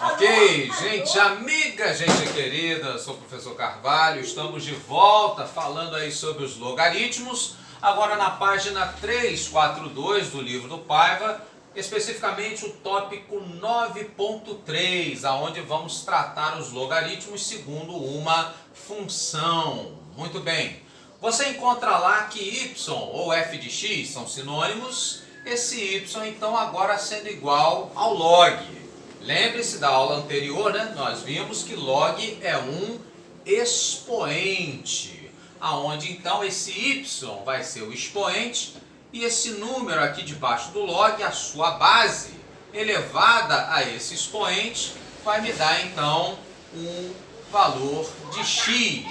Ok, gente amiga, gente querida, sou o professor Carvalho, estamos de volta falando aí sobre os logaritmos, agora na página 342 do livro do Paiva, especificamente o tópico 9.3, aonde vamos tratar os logaritmos segundo uma função. Muito bem, você encontra lá que y ou f de x são sinônimos, esse y então agora sendo igual ao log. Lembre-se da aula anterior, né? Nós vimos que log é um expoente, aonde então esse y vai ser o expoente e esse número aqui debaixo do log, a sua base elevada a esse expoente, vai me dar então um valor de x,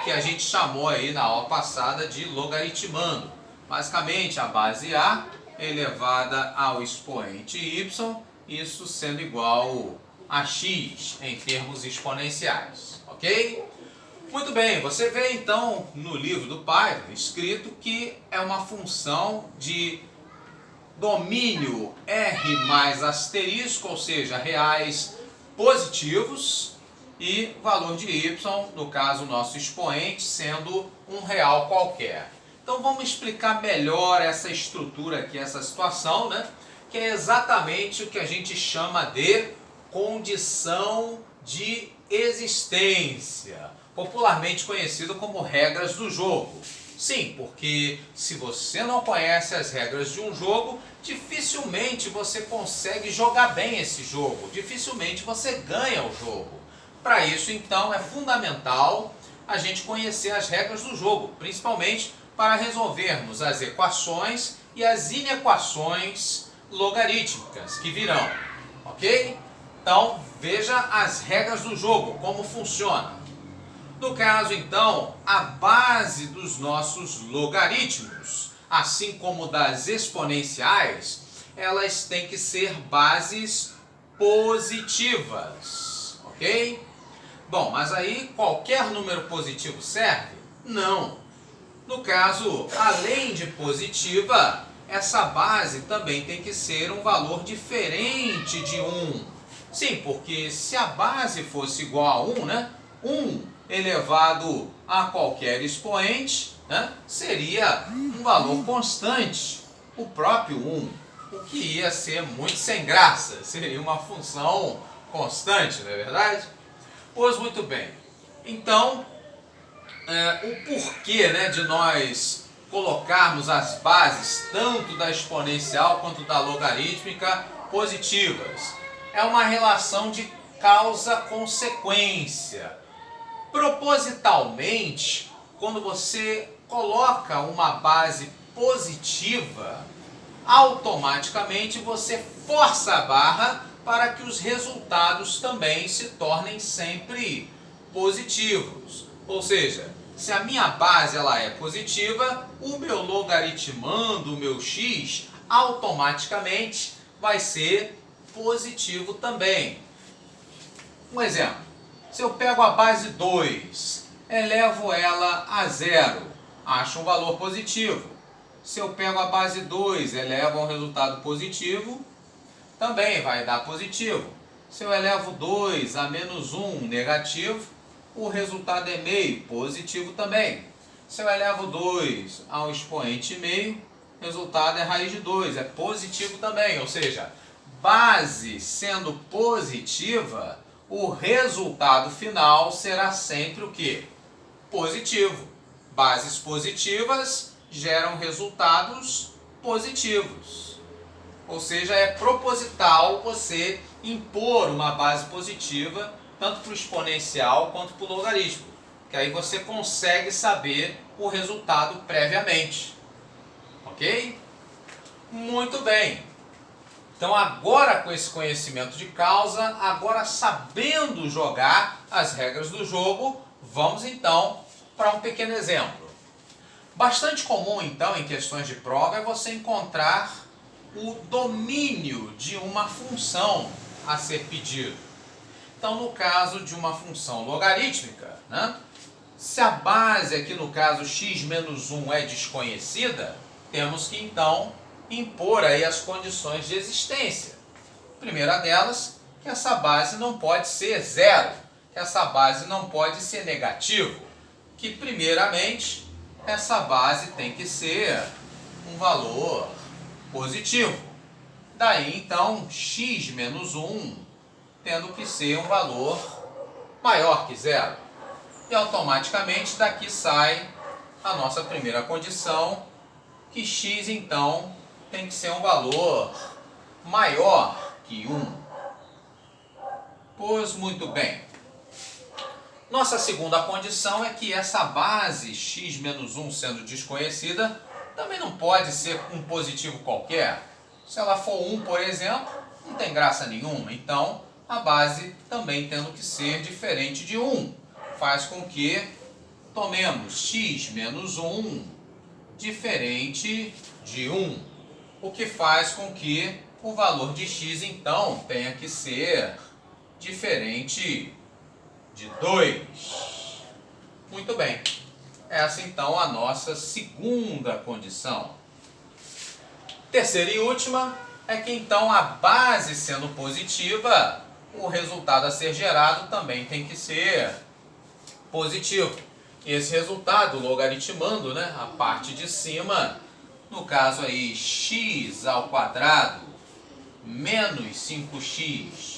que a gente chamou aí na aula passada de logaritmando. Basicamente a base a elevada ao expoente y, isso sendo igual a x em termos exponenciais, ok? Muito bem, você vê então no livro do Paiva escrito que é uma função de domínio R mais asterisco, ou seja, reais positivos, e valor de y, no caso o nosso expoente, sendo um real qualquer. Então vamos explicar melhor essa estrutura aqui, essa situação, né? Que é exatamente o que a gente chama de condição de existência, popularmente conhecido como regras do jogo. Sim, porque se você não conhece as regras de um jogo, dificilmente você consegue jogar bem esse jogo, dificilmente você ganha o jogo. Para isso, então, é fundamental a gente conhecer as regras do jogo, principalmente para resolvermos as equações e as inequações logarítmicas que virão, ok? Então, veja as regras do jogo, como funciona. No caso, então, a base dos nossos logaritmos, assim como das exponenciais, elas têm que ser bases positivas, ok? Bom, mas aí qualquer número positivo serve? Não. No caso, além de positiva, essa base também tem que ser um valor diferente de 1. Sim, porque se a base fosse igual a 1, né? 1 elevado a qualquer expoente, né? Seria um valor constante, o próprio 1, o que ia ser muito sem graça, seria uma função constante, não é verdade? Pois muito bem, então o porquê, né, de nós colocarmos as bases tanto da exponencial quanto da logarítmica positivas. É uma relação de causa-consequência. Propositalmente, quando você coloca uma base positiva, automaticamente você força a barra para que os resultados também se tornem sempre positivos. Ou seja, se a minha base ela é positiva, o meu logaritmando, o meu x, automaticamente vai ser positivo também. Um exemplo, se eu pego a base 2, elevo ela a 0, acho um valor positivo. Se eu pego a base 2, elevo a um resultado positivo, também vai dar positivo. Se eu elevo 2 a menos 1, negativo, o resultado é meio, positivo também. Se eu elevo 2 ao expoente meio, o resultado é raiz de 2, é positivo também. Ou seja, base sendo positiva, o resultado final será sempre o quê? Positivo. Bases positivas geram resultados positivos. Ou seja, é proposital você impor uma base positiva tanto para o exponencial quanto para o logaritmo, que aí você consegue saber o resultado previamente, ok? Muito bem, então agora com esse conhecimento de causa, agora sabendo jogar as regras do jogo, vamos então para um pequeno exemplo. Bastante comum então em questões de prova é você encontrar o domínio de uma função a ser pedido. Então, no caso de uma função logarítmica, né, se a base aqui no caso x menos 1 é desconhecida, temos que então impor aí as condições de existência. A primeira delas, que essa base não pode ser zero, que essa base não pode ser negativo, que primeiramente essa base tem que ser um valor positivo. Daí então x menos 1 tendo que ser um valor maior que zero. E automaticamente daqui sai a nossa primeira condição, que x então tem que ser um valor maior que 1. Pois muito bem. Nossa segunda condição é que essa base x menos 1 sendo desconhecida também não pode ser um positivo qualquer. Se ela for 1, por exemplo, não tem graça nenhuma. Então, a base também tendo que ser diferente de 1. Faz com que tomemos x menos 1 diferente de 1. O que faz com que o valor de x, então, tenha que ser diferente de 2. Muito bem. Essa, então, a nossa segunda condição. Terceira e última é que, então, a base sendo positiva, o resultado a ser gerado também tem que ser positivo. Esse resultado, logaritmando, né, a parte de cima, no caso aí, x ao quadrado menos 5x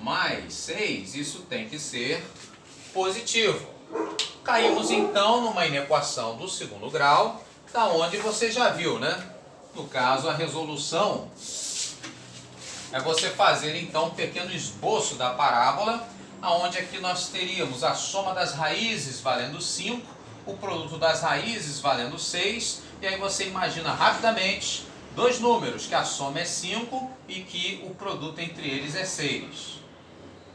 mais 6, isso tem que ser positivo. Caímos então numa inequação do segundo grau, da onde você já viu, né? No caso, a resolução é você fazer então um pequeno esboço da parábola, aonde aqui nós teríamos a soma das raízes valendo 5, o produto das raízes valendo 6, e aí você imagina rapidamente dois números, que a soma é 5 e que o produto entre eles é 6.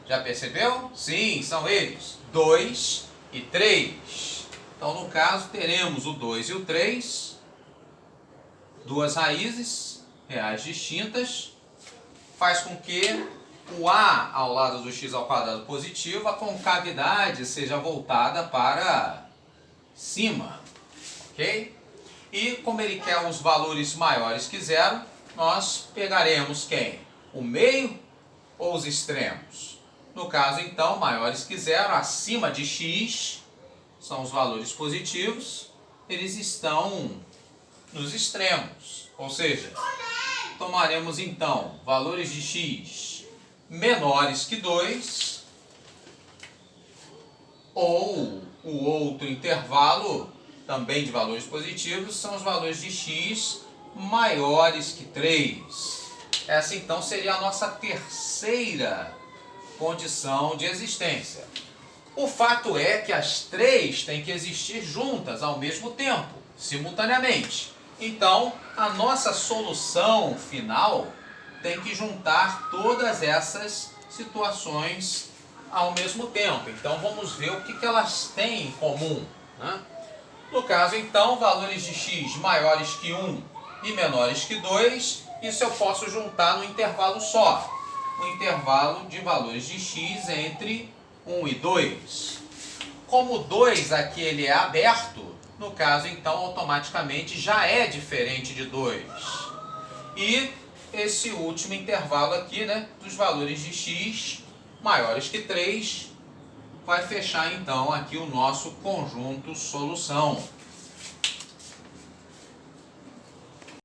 Já percebeu? Sim, são eles, 2 e 3. Então, no caso, teremos o 2 e o 3, duas raízes reais distintas, faz com que o a ao lado do x ao quadrado positivo, a concavidade seja voltada para cima, ok? E como ele quer os valores maiores que zero, nós pegaremos quem? O meio ou os extremos? No caso, então, maiores que zero, acima de x, são os valores positivos, eles estão nos extremos. Ou seja, tomaremos, então, valores de x menores que 2, ou o outro intervalo, também de valores positivos, são os valores de x maiores que 3. Essa, então, seria a nossa terceira condição de existência. O fato é que as três têm que existir juntas ao mesmo tempo, simultaneamente. Então, a nossa solução final tem que juntar todas essas situações ao mesmo tempo. Então, vamos ver o que elas têm em comum, né? No caso, então, valores de x maiores que 1 e menores que 2, isso eu posso juntar no intervalo só. O intervalo de valores de x entre 1 e 2. Como 2 aqui ele é aberto, no caso então automaticamente já é diferente de 2. E esse último intervalo aqui, né, dos valores de x maiores que 3, vai fechar então aqui o nosso conjunto solução.